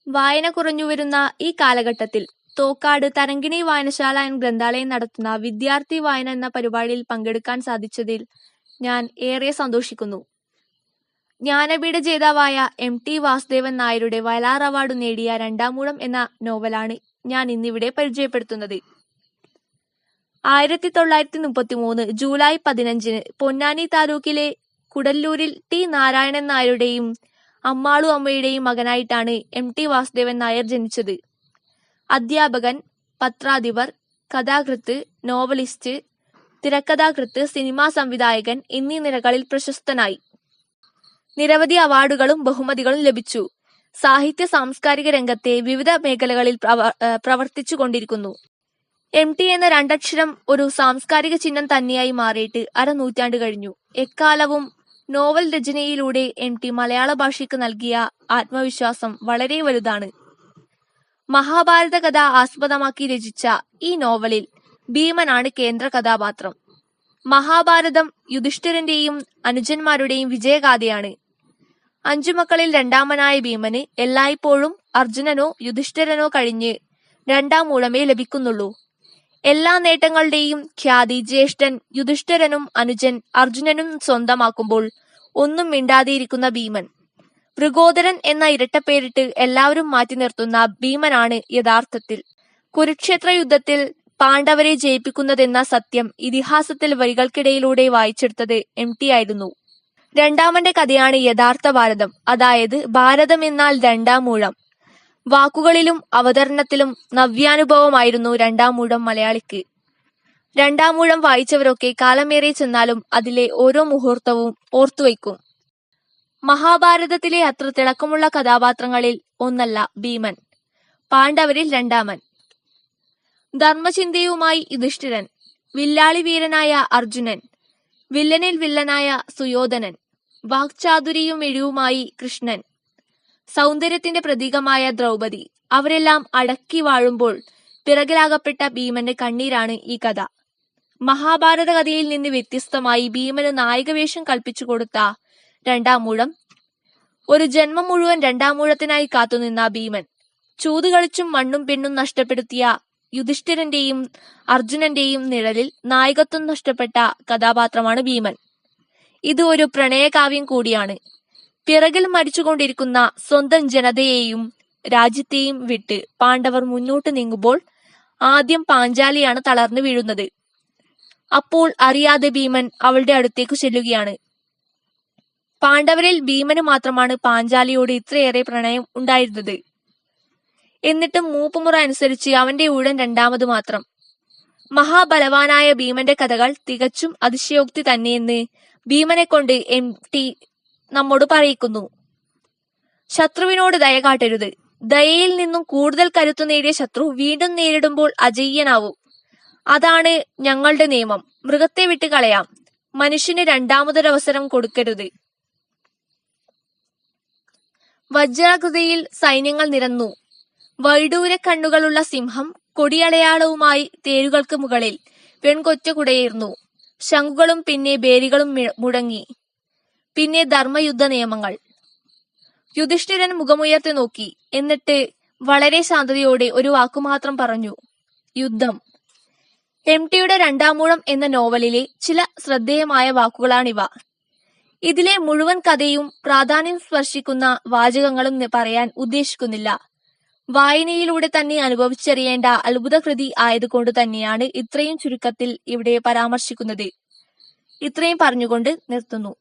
വായന കുറഞ്ഞുവരുന്ന ഈ കാലഘട്ടത്തിൽ തോക്കാട് തരങ്കിണി വായനശാല ആൻഡ് ഗ്രന്ഥാലയം നടത്തുന്ന വിദ്യാർത്ഥി വായന എന്ന പരിപാടിയിൽ പങ്കെടുക്കാൻ സാധിച്ചതിൽ ഞാൻ ഏറെ സന്തോഷിക്കുന്നു. ജ്ഞാനപീഠ ജേതാവായ MT വാസുദേവൻ നായരുടെ വയലാർ അവാർഡ് നേടിയ രണ്ടാമൂഴം എന്ന നോവലാണ് ഞാൻ ഇന്നിവിടെ പരിചയപ്പെടുത്തുന്നത്. 1933 ജൂലൈ 15 പൊന്നാനി താലൂക്കിലെ കുടല്ലൂരിൽ T നാരായണൻ നായരുടെയും അമ്മാളു അമ്മയുടെയും മകനായിട്ടാണ് MT വാസുദേവൻ നായർ ജനിച്ചത്. അധ്യാപകൻ, പത്രാധിപർ, കഥാകൃത്ത്, നോവലിസ്റ്റ്, തിരക്കഥാകൃത്ത്, സിനിമാ സംവിധായകൻ എന്നീ നിലകളിൽ പ്രശസ്തനായി. നിരവധി അവാർഡുകളും ബഹുമതികളും ലഭിച്ചു. സാഹിത്യ സാംസ്കാരിക രംഗത്തെ വിവിധ മേഖലകളിൽ പ്രവർത്തിച്ചു കൊണ്ടിരിക്കുന്നു. MT എന്ന രണ്ടക്ഷരം ഒരു സാംസ്കാരിക ചിഹ്നം തന്നെയായി മാറിയിട്ട് അരനൂറ്റാണ്ട് കഴിഞ്ഞു. എക്കാലവും നോവൽ രചനയിലൂടെ MT മലയാള ഭാഷയ്ക്ക് നൽകിയ ആത്മവിശ്വാസം വളരെ വലുതാണ്. മഹാഭാരത കഥ ആസ്പദമാക്കി രചിച്ച ഈ നോവലിൽ ഭീമനാണ് കേന്ദ്ര കഥാപാത്രം. മഹാഭാരതം യുധിഷ്ഠിരന്റെയും അനുജന്മാരുടെയും വിജയഗാഥയാണ്. 5 മക്കളിൽ രണ്ടാമനായ ഭീമന് എല്ലായ്പ്പോഴും അർജുനനോ യുധിഷ്ഠിരനോ കഴിഞ്ഞ് രണ്ടാമൂഴമേ ലഭിക്കുന്നുള്ളൂ. എല്ലാ നേട്ടങ്ങളുടെയും ഖ്യാതി ജ്യേഷ്ഠൻ യുധിഷ്ഠിരനും അനുജൻ അർജുനനും സ്വന്തമാക്കുമ്പോൾ ഒന്നും മിണ്ടാതെയിരിക്കുന്ന ഭീമൻ. വൃകോദരൻ എന്ന ഇരട്ടപ്പേരിട്ട് എല്ലാവരും മാറ്റി നിർത്തുന്ന ഭീമനാണ് യഥാർത്ഥത്തിൽ കുരുക്ഷേത്ര യുദ്ധത്തിൽ പാണ്ഡവരെ ജയിപ്പിക്കുന്നതെന്ന സത്യം ഇതിഹാസത്തിൽ വരികൾക്കിടയിലൂടെ വായിച്ചെടുത്തത് MT ആയിരുന്നു. രണ്ടാമന്റെ കഥയാണ് യഥാർത്ഥ ഭാരതം, അതായത് ഭാരതം എന്നാൽ രണ്ടാമൂഴം. വാക്കുകളിലും അവതരണത്തിലും നവ്യാനുഭവമായിരുന്നു രണ്ടാമൂഴം മലയാളിക്ക്. രണ്ടാമൂഴം വായിച്ചവരൊക്കെ കാലമേറെ ചെന്നാലും അതിലെ ഓരോ മുഹൂർത്തവും ഓർത്തുവയ്ക്കും. മഹാഭാരതത്തിലെ അത്ര തിളക്കമുള്ള കഥാപാത്രങ്ങളിൽ ഒന്നല്ല ഭീമൻ, പാണ്ഡവരിൽ രണ്ടാമൻ. ധർമ്മചിന്തയുമായി യുധിഷ്ഠിരൻ, വില്ലാളി വീരനായ അർജുനൻ, വില്ലനിൽ വില്ലനായ സുയോധനൻ, വാക്ചാതുരിയും എഴിവുമായി കൃഷ്ണൻ, സൗന്ദര്യത്തിന്റെ പ്രതീകമായ ദ്രൗപദി, അവരെല്ലാം അടക്കി വാഴുമ്പോൾ പിറകിലാകപ്പെട്ട ഭീമന്റെ കണ്ണീരാണ് ഈ കഥ. മഹാഭാരത കഥയിൽ നിന്ന് വ്യത്യസ്തമായി ഭീമന് നായകവേഷം കൽപ്പിച്ചു കൊടുത്ത രണ്ടാമൂഴം. ഒരു ജന്മം മുഴുവൻ രണ്ടാമൂഴത്തിനായി കാത്തുനിന്ന ഭീമൻ, ചൂതുകളിച്ചും മണ്ണും പെണ്ണും നഷ്ടപ്പെടുത്തിയ യുധിഷ്ഠിരന്റെയും അർജുനന്റെയും നിഴലിൽ നായകത്വം നഷ്ടപ്പെട്ട കഥാപാത്രമാണ് ഭീമൻ. ഇത് ഒരു പ്രണയകാവ്യം കൂടിയാണ്. പിറകിൽ മരിച്ചുകൊണ്ടിരിക്കുന്ന സ്വന്തം ജനതയെയും രാജ്യത്തെയും വിട്ട് പാണ്ഡവർ മുന്നോട്ട് നീങ്ങുമ്പോൾ ആദ്യം പാഞ്ചാലിയാണ് തളർന്നു വീഴുന്നത്. അപ്പോൾ അറിയാതെ ഭീമൻ അവളുടെ അടുത്തേക്ക് ചെല്ലുകയാണ്. പാണ്ഡവരിൽ ഭീമന് മാത്രമാണ് പാഞ്ചാലിയോട് ഇത്രയേറെ പ്രണയം ഉണ്ടായിരുന്നത്. എന്നിട്ടും മൂപ്പുമുറ അനുസരിച്ച് അവന്റെ ഊഴം രണ്ടാമത് മാത്രം. മഹാബലവാനായ ഭീമന്റെ കഥകൾ തികച്ചും അതിശയോക്തി തന്നെയെന്ന് ഭീമനെ കൊണ്ട് MT നമ്മോട് പറയിക്കുന്നു. ശത്രുവിനോട് ദയ കാട്ടരുത്. ദയയിൽ നിന്നും കൂടുതൽ കരുത്തു നേടിയ ശത്രു വീണ്ടും നേരിടുമ്പോൾ അജയ്യനാവും. അതാണ് ഞങ്ങളുടെ നിയമം. മൃഗത്തെ വിട്ട് കളയാം, മനുഷ്യന് രണ്ടാമതൊരവസരം കൊടുക്കരുത്. വജ്രാകൃതിയിൽ സൈന്യങ്ങൾ നിരന്നു. വൈഡൂര കണ്ണുകളുള്ള സിംഹം കൊടിയടയാളവുമായി തേരുകൾക്ക് മുകളിൽ വെൺകൊറ്റ കുടയേർന്നു. ശംഖുകളും പിന്നെ ബേരികളും മുഴങ്ങി. പിന്നെ ധർമ്മയുദ്ധ നിയമങ്ങൾ. യുധിഷ്ഠിരൻ മുഖമുയർത്തി നോക്കി. എന്നിട്ട് വളരെ ശാന്തതയോടെ ഒരു വാക്കുമാത്രം പറഞ്ഞു: യുദ്ധം. MTയുടെ രണ്ടാമൂഴം എന്ന നോവലിലെ ചില ശ്രദ്ധേയമായ വാക്കുകളാണിവ. ഇതിലെ മുഴുവൻ കഥയും പ്രാധാന്യം സ്പർശിക്കുന്ന വാചകങ്ങളും പറയാൻ ഉദ്ദേശിക്കുന്നില്ല. വായനയിലൂടെ തന്നെ അനുഭവിച്ചറിയേണ്ട അത്ഭുതകൃതി ആയതുകൊണ്ട് തന്നെയാണ് ഇത്രയും ചുരുക്കത്തിൽ ഇവിടെ പരാമർശിക്കുന്നത്. ഇത്രയും പറഞ്ഞുകൊണ്ട് നിർത്തുന്നു.